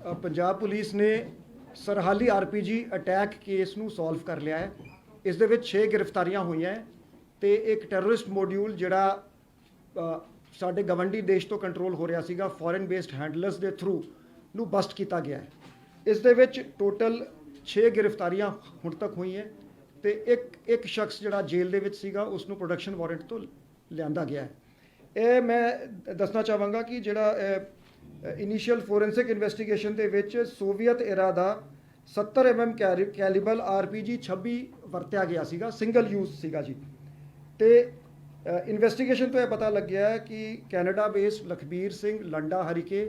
Punjab police ने सरहाली RPG attack case ਨੂੰ solve ਕਰ ਲਿਆ ਹੈ। ਇਸ ਦੇ ਵਿੱਚ 6 ਗ੍ਰਿਫਤਾਰੀਆਂ ਹੋਈਆਂ ਤੇ ਇੱਕ ਟੈਰਰਿਸਟ ਮੋਡਿਊਲ ਜਿਹੜਾ ਸਾਡੇ ਗਵੰਡੀ ਦੇਸ਼ ਤੋਂ ਕੰਟਰੋਲ ਹੋ ਰਿਹਾ ਸੀਗਾ ਫੋਰਨ ਬੇਸਡ ਹੈਂਡਲਰਸ ਦੇ ਥਰੂ ਨੂੰ ਬਸਟ ਕੀਤਾ ਗਿਆ ਹੈ। ਇਸ ਦੇ ਵਿੱਚ ਟੋਟਲ 6 ਗ੍ਰਿਫਤਾਰੀਆਂ ਹੁਣ ਤੱਕ ਹੋਈਆਂ ਤੇ ਇੱਕ ਸ਼ਖਸ ਜਿਹੜਾ ਜੇਲ੍ਹ ਦੇ ਵਿੱਚ ਸੀਗਾ ਉਸ ਨੂੰ ਪ੍ਰੋਡਕਸ਼ਨ ਵਾਰੰਟ ਤੋਂ ਲਿਆਂਦਾ ਗਿਆ ਹੈ। ਇਹ ਮੈਂ ਦੱਸਣਾ ਚਾਹਾਂਗਾ ਕਿ ਜਿਹੜਾ ਇਨੀਸ਼ੀਅਲ ਫੋਰੈਂਸਿਕ ਇਨਵੈਸਟੀਗੇਸ਼ਨ ਦੇ ਵਿੱਚ ਸੋਵੀਅਤ ਏਰਾ ਦਾ 70 mm ਕੈਲੀਬਰ RPG 26 ਵਰਤਿਆ ਗਿਆ ਸੀਗਾ, ਸਿੰਗਲ ਯੂਜ਼ ਸੀਗਾ ਜੀ। ਤੇ ਇਨਵੈਸਟੀਗੇਸ਼ਨ ਤੋਂ ਇਹ ਪਤਾ ਲੱਗਿਆ ਹੈ ਕਿ ਕੈਨੇਡਾ ਬੇਸਡ ਲਖਬੀਰ ਸਿੰਘ ਲੰਡਾ ਹਰੀਕੇ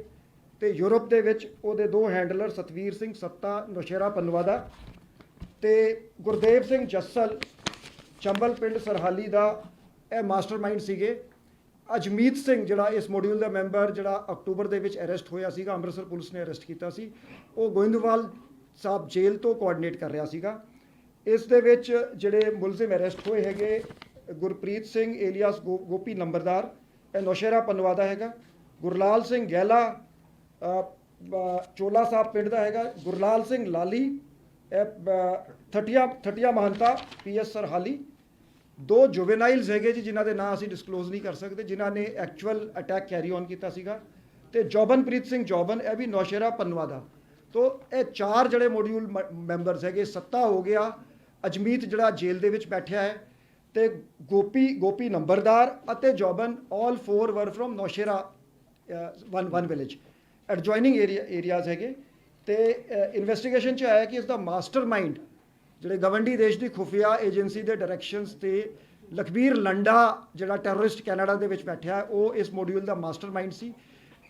ਤੇ ਯੂਰਪ ਦੇ ਵਿੱਚ ਉਹਦੇ ਦੋ ਹੈਂਡਲਰ ਸਤਵੀਰ ਸਿੰਘ ਸੱਤਾ ਨੌਸ਼ੇਰਾ ਪਨਵਾਦਾ ਤੇ ਗੁਰਦੇਵ ਸਿੰਘ ਜੱਸਲ ਚੰਬਲ ਪਿੰਡ ਸਰਹਾਲੀ ਦਾ ਇਹ ਮਾਸਟਰਮਾਈਂਡ ਸੀਗੇ। ਅਜਮੀਤ ਸਿੰਘ ਜਿਹੜਾ ਇਸ ਮੋਡਿਊਲ ਦਾ ਮੈਂਬਰ ਜਿਹੜਾ ਅਕਤੂਬਰ ਦੇ ਵਿੱਚ ਅਰੈਸਟ ਹੋਇਆ ਸੀਗਾ, ਅੰਮ੍ਰਿਤਸਰ ਪੁਲਿਸ ਨੇ ਅਰੈਸਟ ਕੀਤਾ ਸੀ, ਉਹ ਗੋਇੰਦਵਾਲ ਸਾਹਿਬ ਜੇਲ੍ਹ ਤੋਂ ਕੋਆਰਡੀਨੇਟ ਕਰ ਰਿਹਾ ਸੀਗਾ। ਇਸ ਦੇ ਵਿੱਚ ਜਿਹੜੇ ਮੁਲਜ਼ਮ ਅਰੈਸਟ ਹੋਏ ਹੈਗੇ ਗੁਰਪ੍ਰੀਤ ਸਿੰਘ ਏਲੀਆਸ ਗੋਪੀ ਨੰਬਰਦਾਰ, ਇਹ ਨੌਸ਼ੇਰਾ ਪਨਵਾਦਾ ਹੈਗਾ। ਗੁਰਲਾਲ ਸਿੰਘ ਗਹਿਲਾ ਚੋਲਾ ਸਾਹਿਬ ਪਿੰਡ ਦਾ ਹੈਗਾ। ਗੁਰਲਾਲ ਸਿੰਘ ਲਾਲੀ ਥਟੀਆ ਮਹੰਤਾ PS ਸਰਹਾਲੀ। ਦੋ ਜੁਵੇਨਾਈਲਸ ਹੈਗੇ ਜੀ ਜਿਨ੍ਹਾਂ ਦੇ ਨਾਂ ਅਸੀਂ ਡਿਸਕਲੋਜ਼ ਨਹੀਂ ਕਰ ਸਕਦੇ, ਜਿਨ੍ਹਾਂ ਨੇ ਐਕਚੁਅਲ ਅਟੈਕ ਕੈਰੀ ਔਨ ਕੀਤਾ ਸੀਗਾ। ਤੇ ਜੋਬਨਪ੍ਰੀਤ ਸਿੰਘ ਜੋਬਨ, ਇਹ ਵੀ ਨੌਸ਼ੇਰਾ ਪਨਵਾਦਾ। ਤੋ ਇਹ 4 ਜਿਹੜੇ ਮੋਡਿਊਲ ਮੈਂਬਰਸ ਹੈਗੇ, ਸੱਤਾ ਹੋ ਗਿਆ, ਅਜਮੀਤ ਜਿਹੜਾ ਜੇਲ੍ਹ ਦੇ ਵਿੱਚ ਬੈਠਿਆ ਹੈ, ਤੇ ਗੋਪੀ ਨੰਬਰਦਾਰ ਅਤੇ ਜੋਬਨ, all 4 were from Naushera one village adjoining areas ਹੈਗੇ। ਤੇ ਇਨਵੈਸਟੀਗੇਸ਼ਨ 'ਚ ਆਇਆ ਕਿ ਇਸ ਦਾ ਮਾਸਟਰਮਾਈਂਡ ਜਿਹੜੇ ਗਵੰਡੀ ਦੇਸ਼ ਦੀ ਖੁਫੀਆ ਏਜੰਸੀ ਦੇ ਡਾਇਰੈਕਸ਼ਨਸ ਤੇ ਲਖਬੀਰ ਲੰਡਾ ਜਿਹੜਾ ਟੈਰਰਿਸਟ ਕੈਨੇਡਾ ਦੇ ਵਿੱਚ ਬੈਠਿਆ, ਉਹ ਇਸ ਮੋਡਿਊਲ ਦਾ ਮਾਸਟਰਮਾਈਂਡ ਸੀ।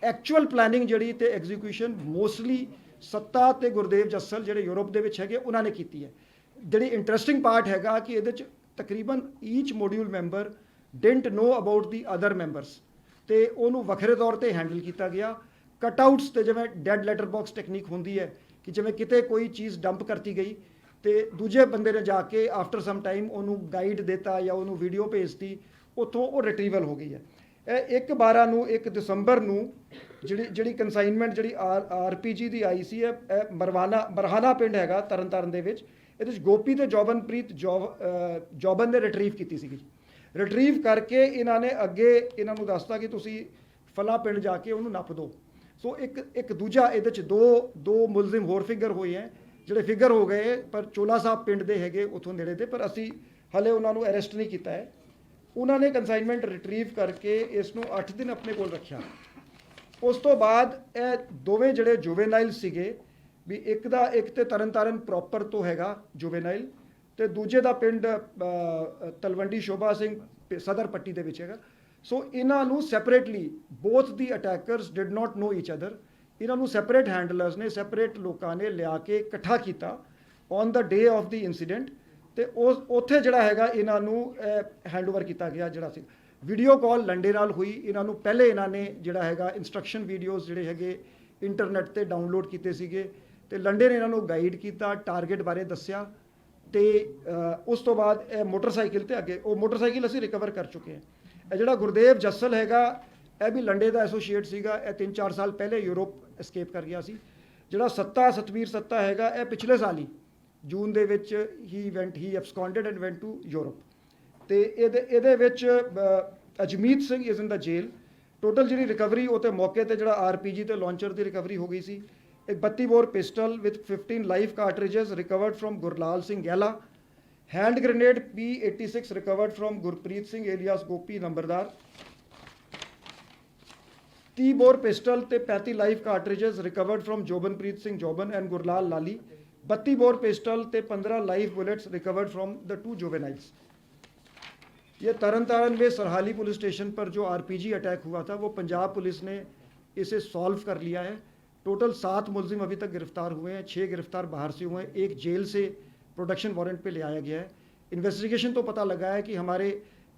ਐਕਚੁਅਲ ਪਲੈਨਿੰਗ ਜਿਹੜੀ ਤੇ ਐਗਜ਼ੀਕਿਊਸ਼ਨ ਮੋਸਟਲੀ ਸੱਤਾ ਤੇ ਗੁਰਦੇਵ ਜੱਸਲ ਜਿਹੜੇ ਯੂਰਪ ਦੇ ਵਿੱਚ ਹੈਗੇ ਉਹਨਾਂ ਨੇ ਕੀਤੀ ਹੈ। ਜਿਹੜੀ ਇੰਟਰਸਟਿੰਗ ਪਾਰਟ ਹੈਗਾ ਕਿ ਇਹਦੇ 'ਚ ਤਕਰੀਬਨ each module member didn't know about the other members ਤੇ ਉਹਨੂੰ ਵੱਖਰੇ ਤੌਰ ਤੇ ਹੈਂਡਲ ਕੀਤਾ ਗਿਆ। ਕਟਆਊਟਸ ਤੇ ਜਿਵੇਂ ਡੈਡ ਲੈਟਰ ਬਾਕਸ ਟੈਕਨੀਕ ਹੁੰਦੀ ਹੈ ਕਿ ਜਿਵੇਂ ਕਿਤੇ ਕੋਈ ਚੀਜ਼ ਡੰਪ ਕਰਤੀ ਗਈ ਤੇ ਦੂਜੇ ਬੰਦੇ ਨੇ ਜਾ ਕੇ ਆਫਟਰ ਸਮ ਟਾਈਮ ਉਹਨੂੰ ਗਾਈਡ ਦਿੱਤਾ ਜਾਂ ਉਹਨੂੰ ਵੀਡੀਓ ਭੇਜਤੀ, ਉੱਥੋਂ ਉਹ ਰਿਟਰੀਵਲ ਹੋ ਗਈ ਹੈ। ਇਹ 1/12 ਨੂੰ 1 ਦਸੰਬਰ ਨੂੰ ਜਿਹੜੀ ਕੰਸਾਈਨਮੈਂਟ ਜਿਹੜੀ RPG ਦੀ ਆਈ ਸੀ, ਇਹ ਮਰਹਾਨਾ ਪਿੰਡ ਹੈਗਾ ਤਰਨਤਾਰਨ ਦੇ ਵਿੱਚ। ਇਹਦੇ ਵਿੱਚ ਗੋਪੀ ਤੇ ਜੋਬਨਪ੍ਰੀਤ ਜੋਬਨ ਨੇ ਰਿਟਰੀਵ ਕੀਤੀ ਸੀਗੀ। ਰਿਟਰੀਵ ਕਰਕੇ ਇਹਨਾਂ ਨੇ ਅੱਗੇ ਇਹਨਾਂ ਨੂੰ ਦੱਸਤਾ ਕਿ ਤੁਸੀਂ ਫਲਾ ਪਿੰਡ ਜਾ ਕੇ ਉਹਨੂੰ ਨੱਪ ਦਿਓ। ਸੋ ਇੱਕ ਦੂਜਾ ਇਹਦੇ 'ਚ ਦੋ ਮੁਲਜ਼ਮ ਹੋਰ ਫਿਗਰ ਹੋਏ ਹੈ ਜਿਹੜੇ ਫਿਗਰ ਹੋ ਗਏ, ਪਰ ਚੋਲਾ ਸਾਹਿਬ ਪਿੰਡ ਦੇ ਹੈਗੇ ਉੱਥੋਂ ਨੇੜੇ ਦੇ, ਪਰ ਅਸੀਂ ਹਲੇ ਉਹਨਾਂ ਨੂੰ ਅਰੈਸਟ ਨਹੀਂ ਕੀਤਾ ਹੈ। ਉਹਨਾਂ ਨੇ ਕੰਸਾਈਨਮੈਂਟ ਰਿਟਰੀਵ ਕਰਕੇ ਇਸ ਨੂੰ 8 ਦਿਨ ਆਪਣੇ ਕੋਲ ਰੱਖਿਆ। ਉਸ ਤੋਂ ਬਾਅਦ ਇਹ ਦੋਵੇਂ ਜਿਹੜੇ ਜੁਵੇਨਾਈਲ ਸੀਗੇ ਵੀ ਇੱਕ ਤੇ ਤਰਨਤਾਰਨ ਪ੍ਰੋਪਰ ਤੋਂ ਹੈਗਾ ਜੁਵੇਨਾਈਲ ਤੇ ਦੂਜੇ ਦਾ ਪਿੰਡ ਤਲਵੰਡੀ ਸ਼ੋਭਾ ਸਿੰਘ ਸਦਰ ਪੱਟੀ ਦੇ ਵਿੱਚ ਹੈਗਾ। ਸੋ ਇਹਨਾਂ ਨੂੰ separately both the attackers did not know each other, ਇਹਨਾਂ ਨੂੰ ਸੈਪਰੇਟ ਹੈਂਡਲਰਸ ਨੇ ਸੈਪਰੇਟ ਲੋਕਾਂ ਨੇ ਲਿਆ ਕੇ ਇਕੱਠਾ ਕੀਤਾ on the day of the incident ਤੇ ਉੱਥੇ ਜਿਹੜਾ ਹੈਗਾ ਇਹਨਾਂ ਨੂੰ ਹੈਂਡਓਵਰ ਕੀਤਾ ਗਿਆ। ਜਿਹੜਾ ਸੀ ਵੀਡੀਓ ਕਾਲ ਲੰਡੇ ਨਾਲ ਹੋਈ। ਇਹਨਾਂ ਨੂੰ ਪਹਿਲੇ ਇਹਨਾਂ ਨੇ ਜਿਹੜਾ ਹੈਗਾ ਇੰਸਟਰਕਸ਼ਨ ਵੀਡੀਓਜ਼ ਜਿਹੜੇ ਹੈਗੇ ਇੰਟਰਨੈਟ ਤੇ ਡਾਊਨਲੋਡ ਕੀਤੇ ਸੀਗੇ ਤੇ ਲੰਡੇ ਨੇ ਇਹਨਾਂ ਨੂੰ ਗਾਈਡ ਕੀਤਾ, ਟਾਰਗੇਟ ਬਾਰੇ ਦੱਸਿਆ ਤੇ ਉਸ ਤੋਂ ਬਾਅਦ ਇਹ ਮੋਟਰਸਾਈਕਲ ਤੇ ਅੱਗੇ, ਉਹ ਮੋਟਰਸਾਈਕਲ ਅਸੀਂ ਰਿਕਵਰ ਕਰ ਚੁੱਕੇ ਹਾਂ। ਇਹ ਜਿਹੜਾ ਗੁਰਦੇਵ ਜੱਸਲ ਹੈਗਾ ਇਹ ਵੀ ਲੰਡੇ ਦਾ ਐਸੋਸੀਏਟ ਸੀਗਾ, ਇਹ 3-4 ਸਾਲ ਪਹਿਲੇ ਯੂਰਪ ਐਸਕੇਪ ਕਰ ਗਿਆ ਸੀ। ਜਿਹੜਾ ਸਤਵੀਰ ਸੱਤਾ ਹੈਗਾ ਇਹ ਪਿਛਲੇ ਸਾਲ ਹੀ ਜੂਨ ਦੇ ਵਿੱਚ ਹੀ absconded and went to Europe. ਤੇ ਇਹਦੇ ਵਿੱਚ Ajmeet Singh is in the jail. Total ਜਿਹੜੀ ਰਿਕਵਰੀ ਉਹ ਤੇ ਮੌਕੇ ਤੇ ਜਿਹੜਾ RPG ਤੇ ਲਾਂਚਰ ਦੀ ਰਿਕਵਰੀ ਹੋ ਗਈ ਸੀ। ਇੱਕ 32 bore pistol with 15 live cartridges recovered from Gurlal Singh Gehla. Hand grenade P86 recovered from Gurpreet Singh alias Gopi Numberdar. 30 bore pistol ते 35 live cartridges recovered from Jobanpreet Singh Joban and Gurlal Lali. 32 bore pistol ते 15 live bullets recovered from the 2 juveniles. ये तरनतारन में सरहाली police station पर जो RPG अटैक हुआ था वो Punjab police ने इसे सॉल्व कर लिया है। टोटल 7 मुलजिम अभी तक गिरफ्तार हुए हैं, 6 गिरफ्तार बाहर से हुए हैं, एक जेल से प्रोडक्शन वारंट पे ले आया गया है। इन्वेस्टिगेशन तो पता लगा है कि हमारे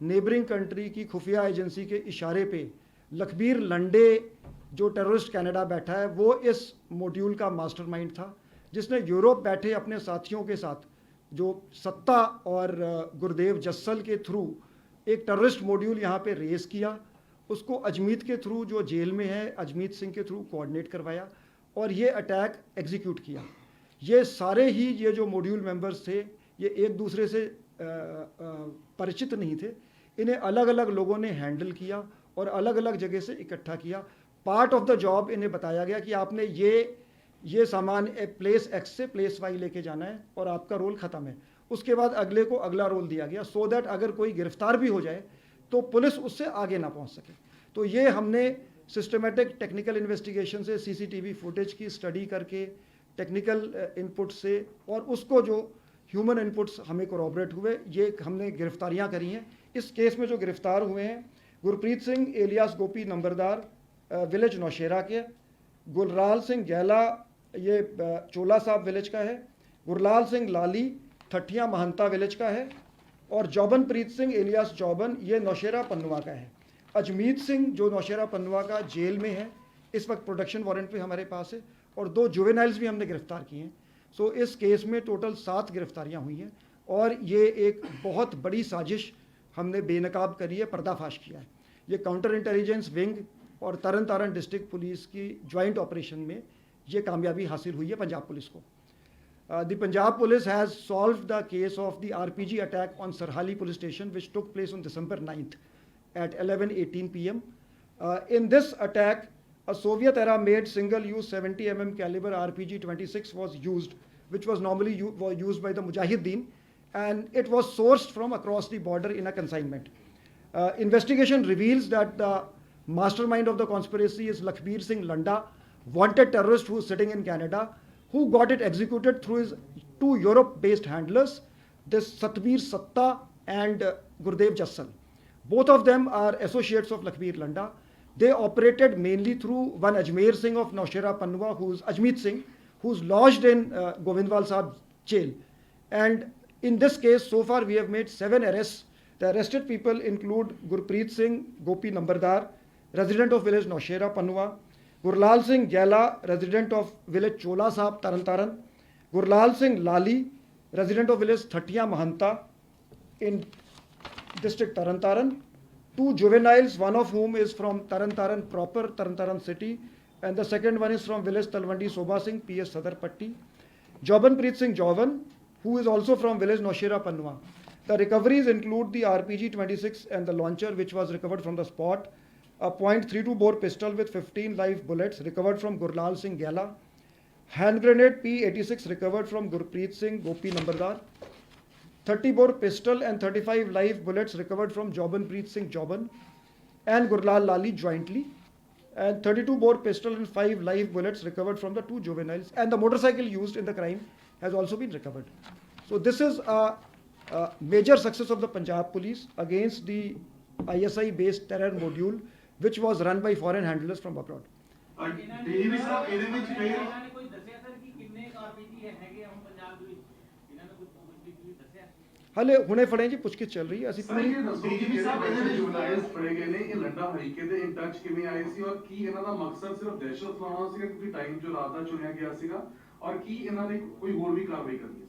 नेबरिंग कंट्री की खुफिया एजेंसी के इशारे पे लखबीर लंडे जो टेररिस्ट कनाडा बैठा है वो इस मॉड्यूल का मास्टरमाइंड था, जिसने यूरोप बैठे अपने साथियों के साथ जो सत्ता और गुरदेव जस्सल के थ्रू एक टेररिस्ट मॉड्यूल यहाँ पे रेस किया, उसको अजमीत के थ्रू जो जेल में है अजमीत सिंह के थ्रू कोऑर्डिनेट करवाया और ये अटैक एग्जीक्यूट किया। ये सारे ही ये जो मॉड्यूल मेंबर्स थे ये एक दूसरे से परिचित नहीं थे, इन्हें अलग अलग लोगों ने हैंडल किया और अलग अलग जगह से इकट्ठा किया। पार्ट ऑफ द जॉब इन्हें बताया गया कि आपने ये सामान प्लेस एक्स से प्लेस वाई लेके जाना है और आपका रोल ख़त्म है। उसके बाद अगले को अगला रोल दिया गया सो दैट अगर कोई गिरफ्तार भी हो जाए तो पुलिस उससे आगे ना पहुंच सके। तो ये हमने सिस्टमेटिक टेक्निकल इन्वेस्टिगेशन से, सीसीटीवी फुटेज की स्टडी करके, टेक्निकल इनपुट से और उसको जो ह्यूमन इनपुट्स हमें कोऑपरेट हुए, ये हमने गिरफ्तारियां करी हैं। इस केस में जो गिरफ्तार हुए हैं, गुरप्रीत सिंह एलियास गोपी नंबरदार विलेज नौशेरा के, गुलराल सिंह गैला ये चोला साहब विलेज का है, गुरलाल सिंह लाली ठठिया महंता विलेज का है और जौबनप्रीत सिंह एलियास जौबन ये नौशेरा पन्नुआ का है। अजमीत सिंह जो नौशेरा पन्नुआ का जेल में है, इस वक्त प्रोटेक्शन वारंट पे हमारे पास है और 2 जुवेनाइल्स भी हमने गिरफ्तार किए हैं। सो इस केस में टोटल 7 गिरफ्तारियां हुई हैं और ये एक बहुत बड़ी साजिश हमने बेनकाब करी है, पर्दाफाश किया है। ये काउंटर इंटेलिजेंस विंग और तरन तारण डिस्ट्रिक्ट पुलिस की ज्वाइंट ऑपरेशन में ये कामयाबी हासिल हुई है पंजाब पुलिस को। The Punjab police has solved the case of the RPG attack on Sarhali police station which took place on December 9th at 11:18 p.m. In this attack, a Soviet-era made single-use 70 mm caliber RPG-26 was used, which was normally used by the Mujahideen, and it was sourced from across the border in a consignment. Investigation reveals that the mastermind of the conspiracy is Lakhbir Singh Landa, wanted terrorist who is sitting in Canada, who got it executed through his 2 Europe-based handlers, this Satbir Satta and Gurdev Jassal. Both of them are associates of Lakhbir Landa. They operated mainly through one Ajmer Singh of Naushera Panwa, who's Ajmeet Singh, who's lodged in Govindwal Sahib jail. And in this case, so far we have made 7 arrests. The arrested people include Gurpreet Singh Gopi Nambardar, resident of village Naushera Panwa, Gurlal Singh Gela, resident of village Chola Sahab, Taran Taran, Gurlal Singh Lali, resident of village Thatiya Mahanta in district Taran Taran, 2 juveniles, one of whom is from Taran Taran proper, Taran Taran city, and the second one is from village Talwandi Soba Singh, PS Sadarpatti, Jaubanpreet Singh Jauban, who is also from village Naushera Panwa. The recoveries include the RPG-26 and the launcher which was recovered from the spot, a .32 bore pistol with 15 live bullets recovered from Gurlal Singh Gela, hand grenade P86 recovered from Gurpreet Singh Gopi Nambardar, 30 bore pistol and 35 live bullets recovered from Jaubanpreet Singh Jauban and Gurlal Lali jointly, and 32 bore pistol and 5 live bullets recovered from the 2 juveniles, and the motorcycle used in the crime has also been recovered. So this is a major success of the Punjab police against the ISI based terror module which was run by foreign handlers from abroad. हाले हुने फड़े जी पुछगिछ चल रही है ਅਸੀਂ ਪੂਰੀ DGP ਸਾਹਿਬ ਇਹਦੇ ਜੁਵਨਾਈਲਸ ਫੜੇ ਗਏ ਨੇ ਇਹ ਲੰਡਾ ਹਰੀਕੇ ਦੇ ਇਨ ਟੱਚ ਕਿਵੇਂ ਆਏ ਸੀ ਔਰ ਕੀ ਇਹਨਾਂ ਦਾ ਮਕਸਦ ਸਿਰਫ ਦਹਿਸ਼ਤ ਫੈਲਾਉਣਾ ਸੀਗਾ ਕਿਉਂਕਿ ਟਾਈਮ ਜੋ ਰਾਤ ਦਾ ਚੁਣਿਆ ਗਿਆ ਸੀਗਾ ਔਰ ਕੀ ਇਹਨਾਂ ਨੇ ਕੋਈ ਹੋਰ ਵੀ ਕਾਰਵਾਈ ਕਰਨੀ ਸੀ?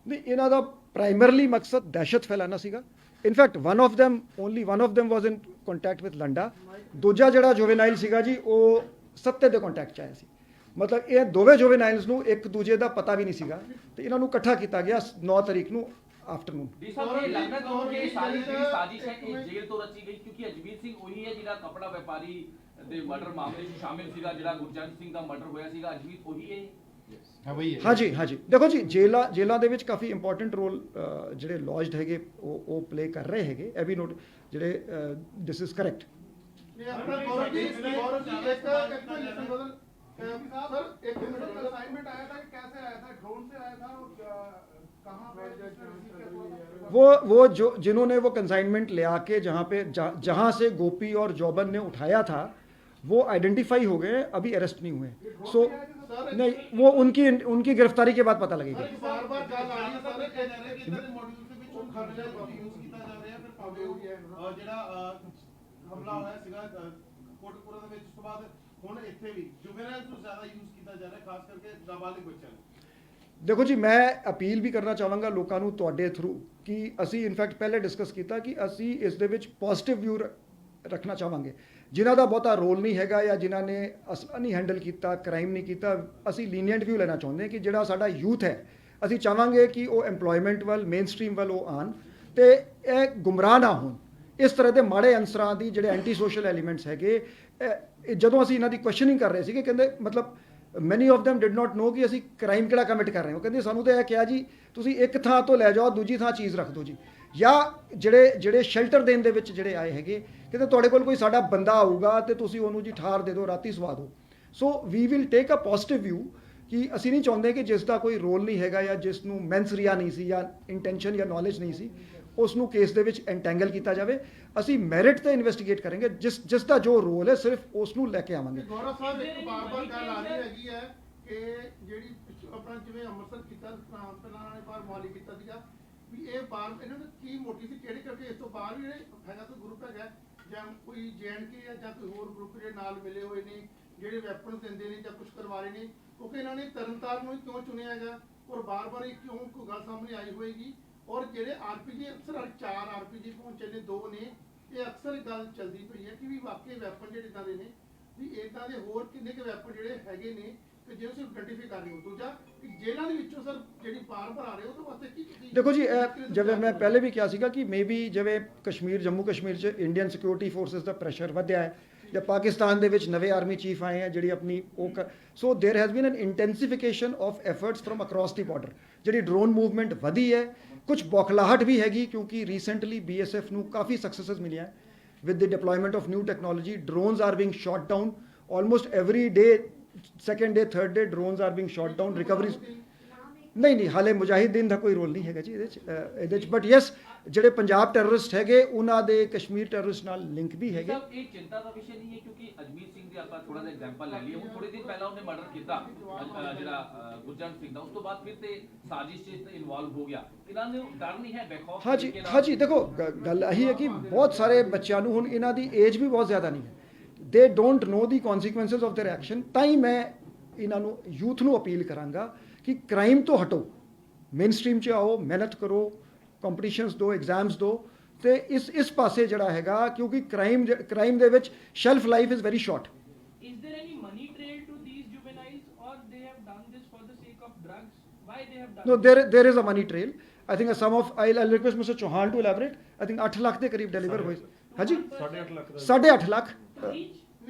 ਨਹੀਂ, ਇਹਨਾਂ ਦਾ ਪ੍ਰਾਇਮਰਲੀ ਮਕਸਦ ਦਹਿਸ਼ਤ ਫੈਲਾਉਣਾ ਸੀਗਾ। In fact only one of them was in contact with Landa. ਦੂਜਾ ਜਿਹੜਾ ਜੁਵੇਨਾਈਲ ਸੀਗਾ ਜੀ ਉਹ ਸੱਤੇ ਦੇ ਕੰਟੈਕਟ 'ਚ ਆਇਆ ਸੀ। ਮਤਲਬ ਇਹ ਦੋਵੇਂ ਜੁਵੇਨਾਈਲਸ ਨੂੰ ਇੱਕ ਦੂਜੇ ਦਾ ਪਤਾ ਵੀ ਨਹੀਂ ਸੀਗਾ ਤੇ ਇਹਨਾਂ ਨੂੰ ਇਕੱਠਾ ਕੀਤਾ ਗਿਆ 9 ਤਰੀਕ ਨੂੰ आफ्टरनून। जेल तो रची गई क्योंकि अजमीत सिंह वही है जिहड़ा कपड़ा व्यापारी दे मर्डर मामले च शामिल सीगा, जिहड़ा गुरचंद सिंह दा मर्डर होया सीगा, अजमीत वही है। हाँ जी देखो जी जेलों ਦੇ ਵਿੱਚ ਕਾਫੀ ਇੰਪੋਰਟੈਂਟ ਰੋਲ ਜਿਹੜੇ ਲੌਜਡ ਹੈਗੇ ਉਹ ਪਲੇ ਕਰ ਰਹੇ ਹੈਗੇ। ਇਹ ਵੀ ਨੋਟ ਜਿਹੜੇ ਦਿਸ ਇਜ਼ ਕਰੈਕਟ। सर एक असाइनमेंट आया था कि कैसे आया था, ड्रोन से आया था और कहां पे वो जो जिन्होंने वो कंसाइनमेंट ले आके जहां से गोपी और जौबन ने उठाया था वो आइडेंटिफाई हो गए, अभी अरेस्ट नहीं हुए। सो नहीं, वो उनकी गिरफ्तारी के बाद पता लगेगा। बार-बार गल आ रही है सर कि इन्होंने मॉड्यूल ਦੇ ਵਿੱਚ ਉਹ ਖਰਚਾ ਕਾਫੀ ਯੂਜ਼ ਕੀਤਾ ਜਾ ਰਿਹਾ, ਫਿਰ ਭਾਵੇਂ ਹੋ ਗਿਆ ਜਿਹੜਾ ਹਮਲਾ ਹੋਇਆ ਸੀਗਾ ਕੋਟਕਪੂਰਾ ਦੇ ਵਿੱਚ, ਉਸ ਤੋਂ ਬਾਅਦ ਹੁਣ ਇੱਥੇ ਵੀ ਜੁਵੇਨਾਈਲਸ ਨੂੰ ਜ਼ਿਆਦਾ ਯੂਜ਼ ਕੀਤਾ ਜਾ ਰਿਹਾ, ਖਾਸ ਕਰਕੇ ਨਾਬਾਲਿਗ ਬੱਚਿਆਂ ਨੂੰ। देखो जी, मैं अपील भी करना चाहांगा लोगों ਨੂੰ ਤੁਹਾਡੇ ਥਰੂ कि ਅਸੀਂ ਇਨਫੈਕਟ ਪਹਿਲੇ ਡਿਸਕਸ ਕੀਤਾ कि ਅਸੀਂ ਇਸ ਦੇ ਵਿੱਚ ਪੋਜ਼ਿਟਿਵ ਵਿਊ ਰੱਖਣਾ ਚਾਹਾਂਗੇ। ਜਿਨ੍ਹਾਂ ਦਾ ਬਹੁਤਾ ਰੋਲ ਨਹੀਂ ਹੈਗਾ ਜਾਂ ਜਿਨ੍ਹਾਂ ਨੇ ਅਸਲਾ ਨਹੀਂ ਹੈਂਡਲ ਕੀਤਾ, ਕ੍ਰਾਈਮ ਨਹੀਂ ਕੀਤਾ, ਅਸੀਂ ਲੀਨੀਅੰਟ ਵਿਊ ਲੈਣਾ ਚਾਹੁੰਦੇ ਹਾਂ ਕਿ ਜਿਹੜਾ ਸਾਡਾ ਯੂਥ ਹੈ, ਅਸੀਂ ਚਾਹਾਂਗੇ ਕਿ ਉਹ ਐਮਪਲੋਇਮੈਂਟ ਵੱਲ, ਮੇਨ ਸਟਰੀਮ ਵੱਲ ਉਹ ਆਉਣ ਤੇ ਇਹ ਗੁੰਮਰਾਹ ਨਾ ਹੋਣ ਇਸ ਤਰ੍ਹਾਂ ਦੇ ਮਾੜੇ ਅਨਸਰਾਂ ਦੀ, ਜਿਹੜੇ ਐਂਟੀ ਸੋਸ਼ਲ ਐਲੀਮੈਂਟਸ ਹੈਗੇ। ਜਦੋਂ ਅਸੀਂ ਇਹਨਾਂ ਦੀ ਕੁਐਸਚਨਿੰਗ ਕਰ ਰਹੇ ਸੀਗੇ, ਕਹਿੰਦੇ ਮਤਲਬ ਮੈਨੀ of them did not know ਕਿ ਅਸੀਂ ਕ੍ਰਾਈਮ ਕਿਹੜਾ ਕਮਿਟ ਕਰ ਰਹੇ ਹਾਂ। ਉਹ ਕਹਿੰਦੇ ਸਾਨੂੰ ਤਾਂ ਇਹ ਕਿਹਾ ਜੀ ਤੁਸੀਂ ਇੱਕ ਥਾਂ ਤੋਂ ਲੈ ਜਾਓ, ਦੂਜੀ ਥਾਂ ਚੀਜ਼ ਰੱਖ ਦਿਓ ਜੀ। ਜਾਂ ਜਿਹੜੇ ਸ਼ੈਲਟਰ ਦੇਣ ਦੇ ਵਿੱਚ ਜਿਹੜੇ ਆਏ ਹੈਗੇ, ਕਹਿੰਦੇ ਤੁਹਾਡੇ ਕੋਲ ਕੋਈ ਸਾਡਾ ਬੰਦਾ ਆਊਗਾ ਤੇ ਤੁਸੀਂ ਉਹਨੂੰ ਜੀ ਠਾਰ ਦੇ ਦਿਓ, ਰਾਤੀ ਸਵਾ ਦਿਓ। So we will take a positive view ਕਿ ਅਸੀਂ ਨਹੀਂ ਚਾਹੁੰਦੇ ਕਿ ਜਿਸ ਦਾ ਕੋਈ ਰੋਲ ਨਹੀਂ ਹੈਗਾ ਜਾਂ ਜਿਸ ਨੂੰ ਮੈਂਸ ਰਿਆ ਨਹੀਂ ਸੀ ਜਾਂ ਇੰਟੈਂਸ਼ਨ ਜਾਂ ਨੌਲੇਜ ਨਹੀਂ ਸੀ, ਉਸ ਨੂੰ ਕੇਸ ਦੇ ਵਿੱਚ ਐਂਟੈਂਗਲ ਕੀਤਾ ਜਾਵੇ। ਅਸੀਂ ਮੈਰਿਟ ਤੇ ਇਨਵੈਸਟੀਗੇਟ ਕਰਾਂਗੇ, ਜਿਸ ਦਾ ਜੋ ਰੋਲ ਹੈ ਸਿਰਫ ਉਸ ਨੂੰ ਲੈ ਕੇ ਆਵਾਂਗੇ। ਗੌਰਵ ਸਾਹਿਬ ਇੱਕ ਬਾਰ-ਬਾਰ ਗੱਲ ਆ ਰਹੀ ਹੈਗੀ ਹੈ ਕਿ ਜਿਹੜੀ ਆਪਣਾ ਜਿਵੇਂ ਅੰਮ੍ਰਿਤਸਰ ਕੀਤਾ, ਪਹਿਲਾਂ ਨੇ ਬਾਹਰ ਮੌਲੀ ਕੀਤਾ ਸੀਗਾ, ਵੀ ਇਹ ਬਾਹਰ ਇਹਨਾਂ ਦਾ ਕੀ ਮੋਟਿਵ ਸੀ, ਕਿਹੜੇ ਕਰਕੇ ਇਸ ਤੋਂ ਬਾਹਰ ਵੀ ਜਿਹੜੇ ਹੈਗਾ ਕੋਈ ਗਰੁੱਪ ਹੈਗਾ ਜਾਂ ਕੋਈ JNK ਜਾਂ ਕੋਈ ਹੋਰ ਗਰੁੱਪ ਜਿਹੜੇ ਨਾਲ ਮਿਲੇ ਹੋਏ ਨੇ, ਜਿਹੜੇ ਵੈਪਨਸ ਦਿੰਦੇ ਨੇ ਜਾਂ ਕੁਝ ਕਰਵਾ ਰਹੇ ਨੇ, ਕਿਉਂਕਿ ਇਹਨਾਂ ਨੇ ਤਰਨਤਾਰਨ ਨੂੰ ਕਿਉਂ ਚੁਣਿਆ ਹੈਗਾ ਔਰ ਬਾਰ-ਬਾਰ ਇਹ ਕਿਉਂ ਕੋਈ ਗੱਲ ਸਾਹਮਣੇ ਆਈ ਹੋਏਗੀ। ਔਰ ਜਿਹੜੇ RPG ਅਕਸਰ 4 RPG ਪਹੁੰਚੇ ਨੇ, 2 ਨੇ, ਇਹ ਅਕਸਰ ਗੱਲ ਚੱਲਦੀ ਪਈ ਹੈ ਕਿ ਵੀ ਵਾਕਈ ਵੈਪਨ ਜਿਹੜੇ ਇਦਾਂ ਦੇ ਨੇ, ਵੀ ਇਦਾਂ ਦੇ ਹੋਰ ਕਿੰਨੇ ਕੁ ਵੈਪਨ ਜਿਹੜੇ ਹੈਗੇ ਨੇ ਕਿ ਜਿਹਨੂੰ ਸਿਰਫ ਆਇਡੈਂਟੀਫਾਈ ਕਰ ਰਹੇ ਹੋ। ਦੂਜਾ ਕਿ ਜੇਲ੍ਹਾਂ ਦੇ ਵਿੱਚੋਂ ਸਰ ਜਿਹੜੀ ਬਾਰ-ਬਾਰ ਆ ਰਹੇ ਉਹਦੇ ਵਾਸਤੇ ਕੀ ਦੇਖੋ ਜੀ, ਜਿਵੇਂ ਮੈਂ ਪਹਿਲੇ ਵੀ ਕਿਹਾ ਸੀਗਾ ਕਿ ਮੇਬੀ ਜਿਵੇਂ ਜੰਮੂ ਕਸ਼ਮੀਰ 'ਚ ਇੰਡੀਅਨ ਸਿਕਿਉਰਿਟੀ ਫੋਰਸਿਸ ਦਾ ਪ੍ਰੈਸ਼ਰ ਵਧਿਆ ਹੈ, ਜਾਂ ਪਾਕਿਸਤਾਨ ਦੇ ਵਿੱਚ ਨਵੇਂ ਆਰਮੀ ਚੀਫ ਆਏ ਹੈ ਜਿਹੜੀ ਆਪਣੀ so there has been an intensification of efforts from across the border. ਜਿਹੜੀ ਡਰੋਨ ਮੂਵਮੈਂਟ ਵਧੀ ਹੈ, ਕੁਝ ਬੌਖਲਾਹਟ ਵੀ ਹੈਗੀ ਕਿਉਂਕਿ ਰੀਸੈਂਟਲੀ BSF ਨੂੰ ਕਾਫੀ ਸਕਸੈਸਸ ਮਿਲਿਆ with the deployment of new technology. Drones are being shot down almost every day, second day, third day drones are being shot down. Recoveries ਨਹੀਂ ਹਾਲੇ ਮੁਜਾਹਿਦੀਨ ਦਾ ਕੋਈ ਰੋਲ ਨਹੀਂ ਹੈਗਾ ਜੀ ਇਹਦੇ 'ਚ ਬਟ ਯੈਸ ਜਿਹੜੇ ਪੰਜਾਬ ਟੈਰਰਿਸਟ ਹੈਗੇ ਉਹਨਾਂ ਦੇ ਕਸ਼ਮੀਰ ਟੈਰਰਿਸਟ ਨਾਲ ਲਿੰਕ ਵੀ ਹੈਗੇ। ਸਰ ਇਹ ਚਿੰਤਾ ਦਾ ਵਿਸ਼ਾ ਨਹੀਂ ਹੈ ਕਿਉਂਕਿ ਅਜਮੀਤ ਸਿੰਘ ਦੀ ਆਪਾਂ ਥੋੜਾ ਜਿਹਾ ਐਗਜ਼ਾਮਪਲ ਲੈ ਲਈਏ। ਉਹ ਥੋੜੇ ਦਿਨ ਪਹਿਲਾਂ ਉਹਨੇ ਮਰਡਰ ਕੀਤਾ ਜਿਹੜਾ ਗੁਰਜੰਟ ਸਿੰਘ ਦਾ, ਉਸ ਤੋਂ ਬਾਅਦ ਫਿਰ ਤੇ ਸਾਜ਼ਿਸ਼ 'ਚ ਇਨਵੋਲਵ ਹੋ ਗਿਆ। ਇਹਨਾਂ ਨੂੰ ਡਰ ਨਹੀਂ ਹੈ ਬੇਖੌਫ? ਹਾਂਜੀ ਦੇਖੋ ਗੱਲ ਇਹੀ ਹੈ ਕਿ ਬਹੁਤ ਸਾਰੇ ਬੱਚਿਆਂ ਨੂੰ ਹੁਣ ਇਹਨਾਂ ਦੀ ਏਜ ਵੀ ਬਹੁਤ ਜ਼ਿਆਦਾ ਨਹੀਂ ਹੈ, ਦੇ don't know the ਕੌਨਸੀਕੁਐਂਸਸ of there action. ਤਾਂ ਹੀ ਮੈਂ ਇਹਨਾਂ ਨੂੰ ਯੂਥ ਨੂੰ ਅਪੀਲ ਕਰਾਂਗਾ ਕਿ ਕ੍ਰਾਈਮ ਤੋਂ ਹਟੋ, ਮੇਨ ਸਟਰੀਮ 'ਚ ਆਓ, ਮਿਹਨਤ ਕਰੋ, ਕੰਪੀਟੀਸ਼ਨਸ ਦਿਓ, ਐਗਜ਼ਾਮਸ ਦਿਓ ਤੇ ਇਸ ਪਾਸੇ ਜਿਹੜਾ ਹੈਗਾ ਕਿਉਂਕਿ ਕ੍ਰਾਈਮ ਦੇ ਵਿੱਚ shelf life is very short. Is there any money trail to these juveniles or they have done this for the sake of drugs? Why they have done No, this? there is a money trail. I think a sum of I'll request Mr. Chauhan to elaborate. I think 8 lakh ਦੇ ਕਰੀਬ deliver ਹੋਏ। ਹਾਂਜੀ 8.5 lakh. Each?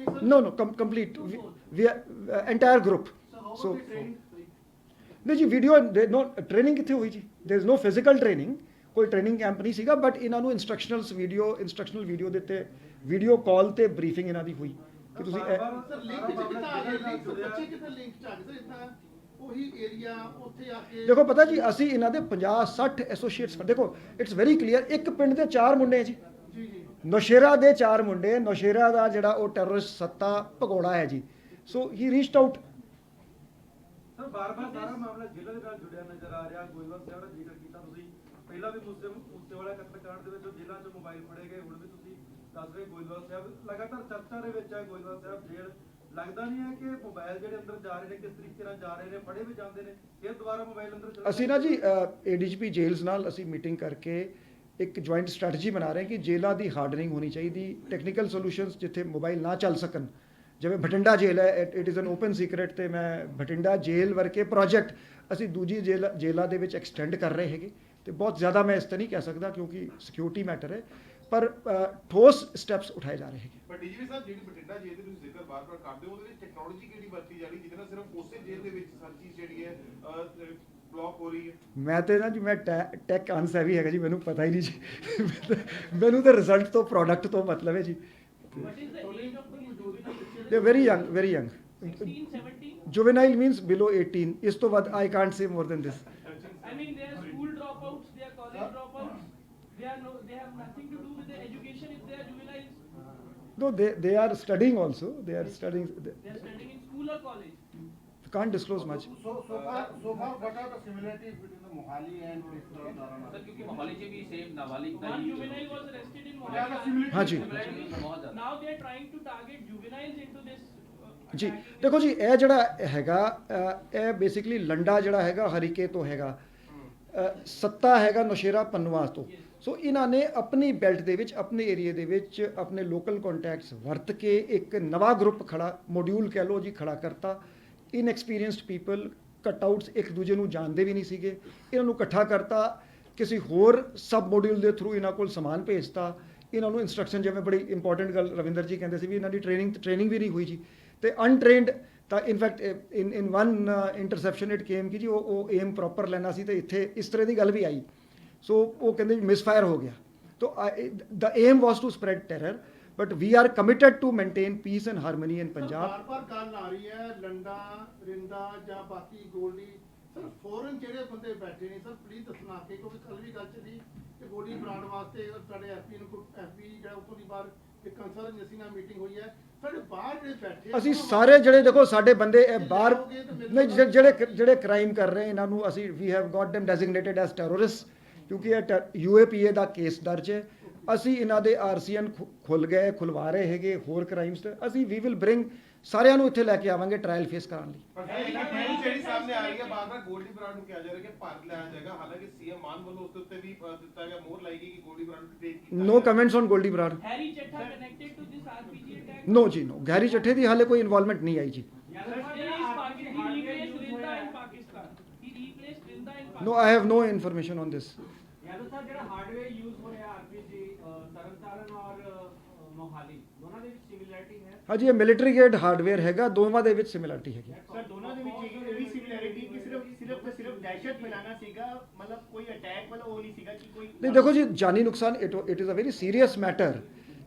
No, complete. We entire group. So ਨਹੀਂ ਜੀ video ਨੋ training ਕਿੱਥੇ ਹੋਈ ਜੀ? There is no physical training, ਕੋਈ ਟ੍ਰੇਨਿੰਗ ਕੈਂਪ ਨਹੀਂ ਸੀਗਾ ਬਟ ਇਹਨਾਂ ਨੂੰ ਇੰਸਟਰਕਸ਼ਨਲ ਵੀਡੀਓ ਦਿੱਤੇ, ਵੀਡੀਓ ਕਾਲ ਤੇ ਬਰੀਫਿੰਗ ਇਹਨਾਂ ਦੀ ਹੋਈ ਕਿ ਤੁਸੀਂ ਸਰ ਲਿੰਕ ਚ ਕਿੱਦਾਂ ਆ ਗਏ? ਲਿੰਕ ਬੱਚੇ ਕਿੱਦਾਂ ਲਿੰਕ ਚ ਆ ਗਏ ਸਰ? ਇਦਾਂ ਉਹੀ ਏਰੀਆ ਉੱਥੇ ਆ ਕੇ ਦੇਖੋ ਪਤਾ ਜੀ ਅਸੀਂ ਇਹਨਾਂ ਦੇ 50-60 ਐਸੋਸੀਏਟਸ ਦੇਖੋ ਇਟਸ ਵੈਰੀ ਕਲੀਅਰ। ਇੱਕ ਪਿੰਡ ਦੇ 4 ਮੁੰਡੇ ਜੀ, ਜੀ ਜੀ ਨੌਸ਼ੇਰਾ ਦੇ 4 ਮੁੰਡੇ, ਨੌਸ਼ੇਰਾ ਦਾ ਜਿਹੜਾ ਉਹ ਟੈਰਰਿਸਟ ਸੱਤਾ ਭਗੌੜਾ ਹੈ ਜੀ। ਸੋ ਹੀ ਰੀਚਡ ਆਊਟ। ਸਰ ਬਾਰ-ਬਾਰ ਸਾਰਾ ਮਾਮਲਾ ਜ਼ਿਲ੍ਹਾ ਦੇ ਨਾਲ ਜੁੜਿਆ ਨਜ਼ਰ ਆ ਰਿਹਾ। ਗੋਇੰਦਵਾਲ ਸਾਹਿਬ ਦਾ ਜ਼ਿਕਰ ਕੀਤਾ ਤੁਸੀਂ, ਪਹਿਲਾਂ ਵੀ ਮੂਸੇਵਾਲਾ ਕਤਲकांड ਦੇ ਵਿੱਚ ਜੇਲ੍ਹਾਂ 'ਚੋਂ ਮੋਬਾਈਲ ਫੜੇ ਗਏ, ਹੁਣ ਵੀ ਤੁਸੀਂ ਦੱਸ ਰਹੇ ਗੋਇੰਦਵਾਲ ਸਾਹਿਬ ਲਗਾਤਾਰ ਚਰਚਾ ਦੇ ਵਿੱਚ ਹੈ। ਗੋਇੰਦਵਾਲ ਸਾਹਿਬ ਜੇਲ੍ਹ ਲੱਗਦਾ ਨਹੀਂ ਹੈ ਕਿ ਮੋਬਾਈਲ ਜਿਹੜੇ ਅੰਦਰ ਜਾ ਰਹੇ ਨੇ ਕਿਸ ਤਰੀਕੇ ਨਾਲ ਜਾ ਰਹੇ ਨੇ, ਫੜੇ ਵੀ ਜਾਂਦੇ ਨੇ, ਫਿਰ ਦੁਬਾਰਾ ਮੋਬਾਈਲ ਅੰਦਰ ਚਲੇ ਅਸੀਂ ਨਾ ਜੀ ADGP ਜੇਲ੍ਸ ਨਾਲ ਅਸੀਂ ਮੀਟਿੰਗ ਕਰਕੇ ਇੱਕ ਜੁਆਇੰਟ ਸਟ੍ਰੈਟਜੀ ਬਣਾ ਰਹੇ ਕਿ ਜੇਲ੍ਹਾਂ ਦੀ ਹਾਰਡਨਿੰਗ ਹੋਣੀ ਚਾਹੀਦੀ, ਟੈਕਨੀਕਲ ਸੋਲੂਸ਼ਨਸ ਜਿੱਥੇ ਮੋਬਾਈਲ ਨਾ ਚੱਲ ਸਕਣ। ਜਿਵੇਂ ਬਠਿੰਡਾ ਜੇਲ੍ਹ ਹੈ, it is an open secret ਤੇ ਮੈਂ ਬਠਿੰਡਾ ਜੇਲ੍ਹ ਵਰਗੇ ਪ੍ਰੋਜੈਕਟ ਅਸੀਂ ਦੂਜੀ ਜੇਲ੍ਹਾਂ ਦੇ ਵਿੱਚ ਐਕਸਟੈਂਡ ਕਰ ਰਹੇ ਹੈਗੇ ਤੇ ਬਹੁਤ ਜ਼ਿਆਦਾ ਮੈਂ ਇਸ ਤੇ ਨਹੀਂ ਕਹਿ ਸਕਦਾ ਕਿਉਂਕਿ ਸਿਕਿਉਰਿਟੀ ਮੈਟਰ ਹੈ, ਪਰ ਠੋਸ ਸਟੈਪਸ ਉਠਾਏ ਜਾ ਰਹੇ ਹੈਗੇ। ਪਰ DGP ਸਾਹਿਬ ਜਿਹੜੀ ਬਠਿੰਡਾ ਜੇਲ੍ਹ ਦੇ ਤੁਸੀਂ ਜ਼ਿਕਰ ਬਾਰ-ਬਾਰ ਕਰਦੇ ਹੋ, ਉਹਦੇ ਵਿੱਚ ਟੈਕਨੋਲੋਜੀ ਕਿਹੜੀ ਵਰਤੀ ਜਾ ਰਹੀ ਜਿਹਦੇ ਨਾਲ ਸਿਰਫ ਉਸੇ ਜੇਲ੍ਹ ਦੇ ਵਿੱਚ ਹਰ ਚੀਜ਼ ਜਿਹੜੀ ਹੈ ਬਲੌਕ ਹੋ ਰਹੀ ਹੈ? ਮੈਂ ਤੇ ਨਾ ਜੀ ਮੈਂ ਟੈਕ ਅਨਸੈਵੀ ਹੈਗਾ ਜੀ, ਮੈਨੂੰ ਪਤਾ ਹੀ ਨਹੀਂ ਜੀ। ਮੈਨੂੰ ਤਾਂ ਰਿਜ਼ਲਟ ਤੋਂ ਪ੍ਰੋਡਕਟ ਤੋਂ ਮਤਲਬ ਹੈ ਜੀ। What is the age of the juvenile? ਦੇ very young 16, 17? juvenile means below 18 ਇਸ ਤੋਂ ਵੱਧ I can't say more than this. I mean, they are school dropouts, they are college dropouts. They have nothing to do with their education if they are juveniles. No, they are studying also. They are studying. They are studying in school or college. Can't disclose much. So far, what are the similarities between the Mohali and this sir ਕਿਉਂਕਿ ਮੋਹਾਲੀ 'ਚ ਵੀ same ਨਾਬਾਲਿਗ ਦਾ One ਹੀ juvenile was arrested in Yeah, the Mohali. हाँ जी। ਬਹੁਤ ਜ਼ਿਆਦਾ। Now they are trying to target juveniles into this. ਜੀ ਦੇਖੋ ਜੀ ਇਹ ਜਿਹੜਾ ਹੈਗਾ ਇਹ ਬੇਸਿਕਲੀ ਲੰਡਾ ਜਿਹੜਾ ਹੈਗਾ ਹਰੀਕੇ ਤੋਂ ਹੈਗਾ, ਸੱਤਾ ਹੈਗਾ ਨੌਸ਼ੇਰਾ ਪੰਨਵਾ ਤੋਂ। ਸੋ ਇਹਨਾਂ ਨੇ ਆਪਣੀ ਬੈਲਟ ਦੇ ਵਿੱਚ, ਆਪਣੇ ਏਰੀਏ ਦੇ ਵਿੱਚ ਆਪਣੇ ਲੋਕਲ ਕੰਟੈਕਟਸ ਵਰਤ ਕੇ ਇੱਕ ਨਵਾਂ ਗਰੁੱਪ ਖੜਾ, ਮੋਡਿਊਲ ਕਹਿ ਲਓ ਜੀ, ਖੜਾ ਕਰਤਾ। ਇਨਐਕਸਪੀਰੀਅੰਸਡ ਪੀਪਲ, ਕਟਆਊਟਸ, ਇੱਕ ਦੂਜੇ ਨੂੰ ਜਾਣਦੇ ਵੀ ਨਹੀਂ ਸੀਗੇ, ਇਹਨਾਂ ਨੂੰ ਇਕੱਠਾ ਕਰਤਾ, ਕਿਸੇ ਹੋਰ ਸਬ ਮੋਡਿਊਲ ਦੇ ਥਰੂ ਇਹਨਾਂ ਕੋਲ ਸਮਾਨ ਭੇਜਤਾ, ਇਹਨਾਂ ਨੂੰ ਇੰਸਟਰਕਸ਼ਨ, ਜਿਵੇਂ ਬੜੀ ਇੰਪੋਰਟੈਂਟ ਗੱਲ ਰਵਿੰਦਰ ਜੀ ਕਹਿੰਦੇ ਸੀ ਵੀ ਇਹਨਾਂ ਦੀ ਟ੍ਰੇਨਿੰਗ ਵੀ ਨਹੀਂ ਹੋਈ ਜੀ, ਤੇ ਅਨਟ੍ਰੇਨਡ। ਤਾਂ in fact in one interception it came ਕਿ ਜੀ ਉਹ ਏਮ ਪ੍ਰੋਪਰ ਲੈਣਾ ਸੀ, ਤੇ ਇੱਥੇ ਇਸ ਤਰ੍ਹਾਂ ਦੀ ਗੱਲ ਵੀ ਆਈ। ਸੋ ਉਹ ਕਹਿੰਦੇ ਮਿਸਫਾਇਰ ਹੋ ਗਿਆ। ਤੋ the aim was to spread terror, but we are committed to maintain peace and harmony in Punjab. ਬਾਰ-ਬਾਰ ਗੱਲ ਆ ਰਹੀ ਹੈ ਲੰਡਾ, ਰਿੰਦਾ ਜਾਂ ਬਾਕੀ ਗੋਲਡੀ, ਸਰ ਫੋਰਨ ਜਿਹੜੇ ਬੰਦੇ ਬੈਠੇ ਨੇ, ਸਰ ਪਲੀਜ਼ ਦੱਸਣਾ ਕਿ ਕਿਉਂਕਿ ਕੱਲ ਵੀ ਗੱਲ ਚੱਲੀ ਕਿ ਗੋਲੀ ਬਣਾਉਣ ਵਾਸਤੇ ਸਾਡੇ ਐਫਪੀ ਜਿਹੜਾ ਉੱਥੋਂ ਦੀ ਬਾਹਰ ਇੱਕ ਕੰਸਰਨ ਅਸੀਂ ਨਾਲ ਮੀਟਿੰਗ ਹੋਈ ਹੈ, ਸਾਡੇ ਬਾਹਰ ਜਿਹੜੇ ਬੈਠੇ ਅਸੀਂ ਸਾਰੇ ਜਿਹੜੇ ਦੇਖੋ ਸਾਡੇ ਬੰਦੇ ਇਹ ਬਾਹਰ ਨਹੀਂ, ਜਿਹੜੇ ਕ੍ਰਾਈਮ ਕਰ ਰਹੇ ਇਹਨਾਂ ਨੂੰ ਅਸੀਂ ਵੀ have got them designated as terrorists, ਕਿਉਂਕਿ ਇਹ UAPA ਦਾ ਕੇਸ ਦਰਜ ਹੈ। ਅਸੀਂ ਇਹਨਾਂ ਦੇ RCN ਖੁਲਵਾ ਰਹੇ ਹੈਗੇ ਹੋਰ ਕ੍ਰਾਈਮਸ ਤੇ ਅਸੀਂ ਵੀ ਵਿਲ ਬ੍ਰਿੰਗ ਸਾਰਿਆਂ ਨੂੰ ਇੱਥੇ ਲੈ ਕੇ ਆਵਾਂਗੇ ਟ੍ਰਾਇਲ ਫੇਸ ਕਰਾਉਣ ਲਈ। ਪਰ ਇਹ ਜਿਹੜੀ ਸਾਹਮਣੇ ਆ ਰਹੀ ਹੈ ਬਾਰ-ਬਾਰ ਗੋਲਡੀ ਬਰਾੜ ਨੂੰ ਕਿਹਾ ਜਾ ਰਿਹਾ ਕਿ ਭਾਰਤ ਲਿਆਇਆ ਜਾਏਗਾ, ਹਾਲਾਂਕਿ ਸੀਐਮ ਮਾਨ ਵੱਲੋਂ ਉਸ ਦੇ ਉੱਤੇ ਵੀ ਦਿੱਤਾ ਗਿਆ, ਮੋਹਰ ਲਾਈ ਗਈ ਕਿ ਗੋਲਡੀ ਬਰਾੜ ਨੂੰ ਟ੍ਰੀਟ ਕੀਤਾ no comments on Goldy Brar. Harry Chetta connected to this RPG attack? No ਜੀ ਨੋ, ਗੈਰੀ ਚੱਠੇ ਦੀ ਹਾਲੇ ਕੋਈ ਇਨਵੋਲਵਮੈਂਟ ਨਹੀਂ ਆਈ ਜੀ। He replaced Rinda in Pakistan. He replaced Rinda in Pakistan. No, I have no information on this. Yadav साहब ਜਿਹੜਾ hardware use ਹੋ ਰਿਹਾ RPG Tarn Taran ਔਰ ਮੋਹਾਲੀ ਦੋਨਾਂ ਦੇ ਵਿੱਚ ਸਿਮਿਲੈਰਿਟੀ ਹੈ ਹਾਂਜੀ, ਇਹ ਮਿਲਟਰੀ ਗ੍ਰੇਡ ਹਾਰਡਵੇਅਰ ਹੈਗਾ, ਦੋਵਾਂ ਦੇ ਵਿੱਚ ਸਿਮਿਲਰਿਟੀ ਹੈਗੀ। ਸਰ ਦੋਨਾਂ ਦੇ ਵਿੱਚ ਇਹ ਵੀ ਸਿਮਿਲੈਰਿਟੀ ਕਿ ਸਿਰਫ ਦਹਿਸ਼ਤ ਫੈਲਾਣਾ ਸੀਗਾ, ਮਤਲਬ ਕੋਈ ਅਟੈਕ ਵਾਲਾ ਉਹ ਨਹੀਂ ਸੀਗਾ ਕਿ ਕੋਈ ਨਹੀਂ ਦੇਖੋ ਜੀ, ਜਾਨੀ ਨੁਕਸਾਨ it is a very serious matter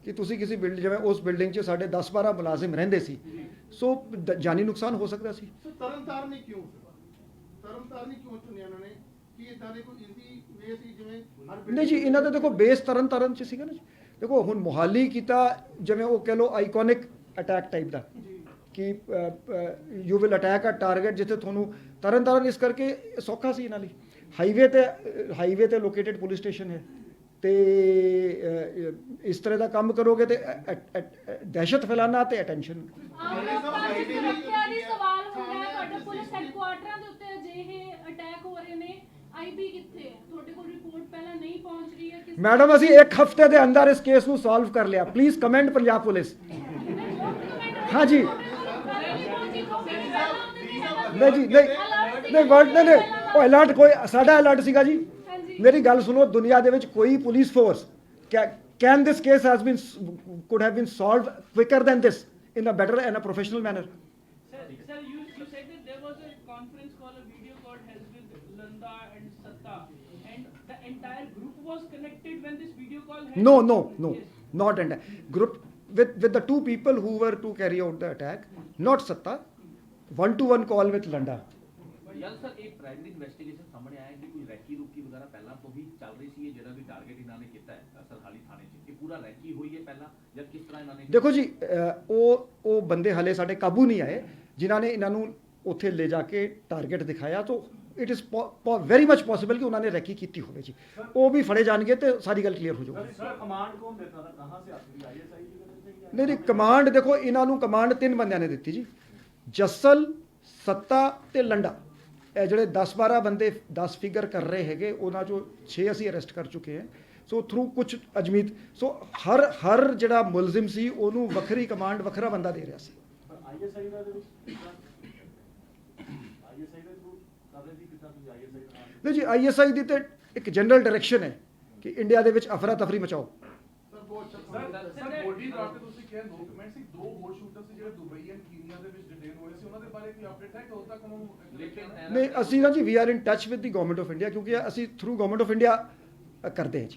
ਕਿ ਤੁਸੀਂ ਕਿਸੇ ਬਿਲਡਿੰਗ, ਜਿਵੇਂ ਉਸ ਬਿਲਡਿੰਗ 'ਚ ਸਾਡੇ 10-12 ਮੁਲਾਜ਼ਮ ਰਹਿੰਦੇ ਸੀ, ਸੋ ਜਾਨੀ ਨੁਕਸਾਨ ਹੋ ਸਕਦਾ ਸੀ। ਸਰ ਤਰਨਤਾਰਨ ਹੀ ਕਿਉਂ ਚੁਣਿਆ ਇਹਨਾਂ ਨੇ? ਕੀ ਇਦਾਂ ਦੇ ਕੋਈ ਈਜ਼ੀ ਵੇ ਸੀ ਜਿਵੇਂ ਹਰ ਨਹੀਂ ਜੀ, ਇਹਨਾਂ ਦਾ ਦੇਖੋ ਬੇਸ ਤਰਨਤਾਰਨ 'ਚ ਸੀਗਾ ਨਾ ਜੀ। ਦੇਖੋ ਹੁਣ ਮੁਹਾਲੀ ਕੀਤਾ, ਜਿਵੇਂ ਉਹ ਕਹਿ ਲਓ ਆਈਕੋਨਿਕ ਅਟੈਕ ਟਾਈਪ ਦਾ ਕਿ you will attack a target, ਜਿੱਥੇ ਤੁਹਾਨੂੰ ਤਰਨਤਾਰਨ ਇਸ ਕਰਕੇ ਸੌਖਾ ਸੀ ਇਹਨਾਂ ਲਈ। ਹਾਈਵੇ ਤੇ ਲੋਕੇਟਡ ਪੁਲਿਸ ਸਟੇਸ਼ਨ ਹੈ, ਤੇ ਇਸ ਤਰ੍ਹਾਂ ਦਾ ਕੰਮ ਕਰੋਗੇ ਤੇ ਦਹਿਸ਼ਤ ਫੈਲਾਣਾ ਤੇ ਅਟੈਂਸ਼ਨ। ਸੁਰੱਖਿਆ ਦੀ ਸਵਾਲ ਹੁੰਦਾ ਹੈ, ਤੁਹਾਡੇ ਪੁਲਿਸ ਹੈਡਕੁਆਰਟਰਾਂ ਦੇ ਉੱਤੇ ਅਜਿਹੇ ਅਟੈਕ ਹੋ ਰਹੇ ਨੇ, ਆਈਬੀ ਕਿੱਥੇ ਹੈ? ਤੁਹਾਡੇ ਕੋਲ ਰਿਪੋਰਟ ਪਹਿਲਾਂ ਨਹੀਂ ਪਹੁੰਚ ਰਹੀ ਹੈ? ਮੈਡਮ ਅਸੀਂ 1 ਹਫ਼ਤੇ ਦੇ ਅੰਦਰ ਇਸ ਕੇਸ ਨੂੰ ਸੋਲਵ ਕਰ ਲਿਆ। Please comment Punjab police. हाँ जी, नहीं जी, नहीं वर्ड नहीं, ਉਹ ਅਲਰਟ ਕੋਈ ਸਾਡਾ ਅਲਰਟ ਸੀਗਾ ਜੀ। ਮੇਰੀ ਗੱਲ ਸੁਣੋ, ਦੁਨੀਆ ਦੇ ਵਿੱਚ ਕੋਈ police force can this case could have been solved quicker than this in a better and a professional manner. Sir, you said that there was a conference call, a video call held with Landa and Satta, and the entire group was connected when this video call held? No, Yes. not entire group with the two people who were to carry out the attack, not Satta, one-to-one call with Landa. ਯਾਰ sir, ਇੱਕ private investigation ਸਾਹਮਣੇ ਆਇਆ ਕਿ ਕੋਈ recce ਰੁਕੀ ਵਗੈਰਾ ਪਹਿਲਾਂ ਤੋਂ ਹੀ ਚੱਲ ਰਹੀ ਸੀ, ਇਹ ਜਿਹੜਾ ਵੀ ਟਾਰਗੇਟ ਇਹਨਾਂ ਨੇ ਕੀਤਾ ਹੈ ਸਰਹਾਲੀ ਥਾਣੇ 'ਚ, ਇਹ ਪੂਰਾ ਰੈਕੀ ਹੋਈ ਹੈ ਪਹਿਲਾਂ ਜਾਂ ਕਿਸ ਤਰ੍ਹਾਂ ਇਹਨਾਂ ਨੇ? ਦੇਖੋ ਜੀ, ਉਹ ਬੰਦੇ ਹਲੇ ਸਾਡੇ ਕਾਬੂ ਨਹੀਂ ਆਏ ਜਿਨ੍ਹਾਂ ਨੇ ਇਹਨਾਂ ਨੂੰ ਉੱਥੇ ਲੈ ਜਾ ਕੇ ਟਾਰਗੇਟ ਦਿਖਾਇਆ। ਤਾਂ it is very much possible ਕਿ ਉਹਨਾਂ ਨੇ ਰੈਕੀ ਕੀਤੀ ਹੋਵੇ ਜੀ। ਉਹ ਵੀ ਫੜੇ ਜਾਣਗੇ ਤੇ ਸਾਰੀ ਗੱਲ ਕਲੀਅਰ ਹੋ ਜਾਊਗੀ। ਸਰ ਕਮਾਂਡ ਕੌਣ ਦੇਤਾ था, कहां से आती है? आईएसआई की वजह से या ਨਹੀਂ ਕਮਾਂਡ ਦੇਖੋ, ਇਹਨਾਂ ਨੂੰ ਕਮਾਂਡ 3 ਬੰਦਿਆਂ ਨੇ ਦਿੱਤੀ ਜੀ, ਜੱਸਲ, ਸੱਤਾ ਤੇ ਲੰਡਾ। ਇਹ ਜਿਹੜੇ 10-12 ਬੰਦੇ 10 ਫਿਗਰ ਕਰ ਰਹੇ ਹੈਗੇ, ਉਹਨਾਂ 'ਚੋਂ 6 ਅਸੀਂ ਅਰੈਸਟ ਕਰ ਚੁੱਕੇ ਹਾਂ। ਸੋ ਥਰੂ ਕੁਝ ਅਜਮੀਤ, ਸੋ ਹਰ ਜਿਹੜਾ ਮੁਲਜ਼ਮ ਸੀ ਉਹਨੂੰ ਵੱਖਰੀ ਕਮਾਂਡ, ਵੱਖਰਾ ਬੰਦਾ ਦੇ ਰਿਹਾ ਸੀ। ਆਈਐਸਆਈ ਦਾ ਆਈਐਸਆਈ ਦਾ ਗਰੁੱਪ ਕਰਦੇ ਸੀ ਕਿਦਾਂ ਤੁਸੀਂ ਆਈਐਸਆਈ ਦਾ ਨਾਮ? ਨਹੀਂ ਜੀ, ISI ਦੀ ਤੇ ਇੱਕ ਜਨਰਲ ਡਾਇਰੈਕਸ਼ਨ ਹੈ ਕਿ ਇੰਡੀਆ ਦੇ ਵਿੱਚ ਅਫਰਾ ਤਫਰੀ ਮਚਾਓ। ਸਰ ਬਹੁਤ ਸਰ ਗੋਲਡੀ ਬਰਾੜ ਤੇ ਤੁਸੀਂ ਕਿਹਾ ਨੋ ਕਮੈਂਟ ਸੀ, 2 ਹੋਰ ਸ਼ੂਟਰ ਸੀ ਜਿਹੜੇ ਦੁਬਈ ਐਂਡ ਕੀਨੀਆ ਦੇ ਵਿੱਚ ਡਿਟੇਨ ਹੋਏ ਸੀ, ਉਹਨਾਂ ਦੇ ਬਾਰੇ ਕੋਈ ਅਪਡੇਟ ਹੈ ਕਿ ਉਦੋਂ ਤੱਕ ਉਹਨੂੰ? ਲੇਕਿਨ ਨਹੀਂ, ਅਸੀਂ ਨਾ ਜੀ we are in touch with the government of India, ਕਿਉਂਕਿ ਅਸੀਂ ਥਰੂ ਗਵਰਨਮੈਂਟ ਆਫ ਇੰਡੀਆ ਕਰਦੇ ਹਾਂ ਜੀ।